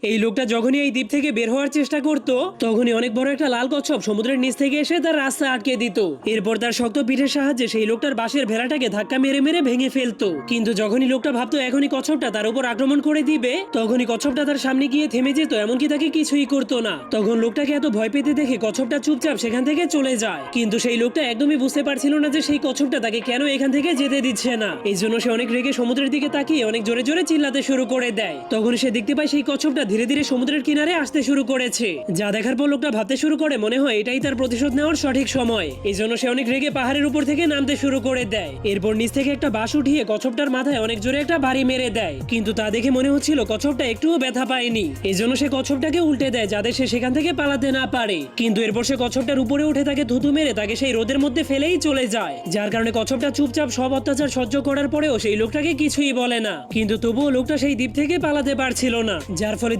এই লোকটা যখনই এই দ্বীপ থেকে বের হওয়ার চেষ্টা করত তখনই অনেক বড় একটা লাল কচ্ছপ সমুদ্রের নিচ থেকে এসে তার রাস্তা আটকে দিত। এরপর তার শক্ত পিঠের সাহায্যে সেই লোকটার বাঁশের ভেড়াটাকে ধাক্কা মেরে মেরে ভেঙে ফেলতো। কিন্তু যখনই লোকটা ভাবতো এখনই কচ্ছপটা তার উপর আক্রমণ করে দিবে, তখনই কচ্ছপটা তার সামনে গিয়ে থেমে যেত, এমনকি তাকে কিছুই করতো না। তখন লোকটাকে এত ভয় পেতে দেখে কচ্ছপটা চুপচাপ সেখান থেকে চলে যায়। কিন্তু সেই লোকটা একদমই বুঝতে পারছিল না যে সেই কচ্ছপটা তাকে কেন এখান থেকে যেতে দিচ্ছে না। এই জন্য সে অনেক রেগে সমুদ্রের দিকে তাকিয়ে অনেক জোরে জোরে চিল্লাতে শুরু করে দেয়। তখন সে দেখতে পায় সেই কচ্ছপটা ধীরে ধীরে সমুদ্রের কিনারে আসতে শুরু করেছে। যা দেখার পর লোকটা ভাবতে শুরু করে মনে হয় এটাই তার প্রতিশোধ নেওয়ার সঠিক সময়। এই জন্য সে অনেক রেগে পাহাড়ের উপর থেকে নামতে শুরু করে দেয়। এরপর নিচ থেকে একটা বাঁশ উঠিয়ে কচ্ছপটার মাথায় অনেক জোরে একটা বাড়ি মেরে দেয়। কিন্তু তা দেখে মনে হচ্ছিল কচ্ছপটা একটুও ব্যথা পায়নি। এই জন্য সে কচ্ছপটাকে উল্টে দেয় যাতে সে সেখান থেকে পালাতে না পারে। কিন্তু এরপর সে কচ্ছপটার উপরে উঠে তাকে থুতু মেরে তাকে সেই রোদের মধ্যে ফেলেই চলে যায়। যার কারণে কচ্ছপটা চুপচাপ সব অত্যাচার সহ্য করার পরেও সেই লোকটাকে কিছুই বলে না। কিন্তু তবুও লোকটা সেই দ্বীপ থেকে পালাতে পারছিল না, যার ফলে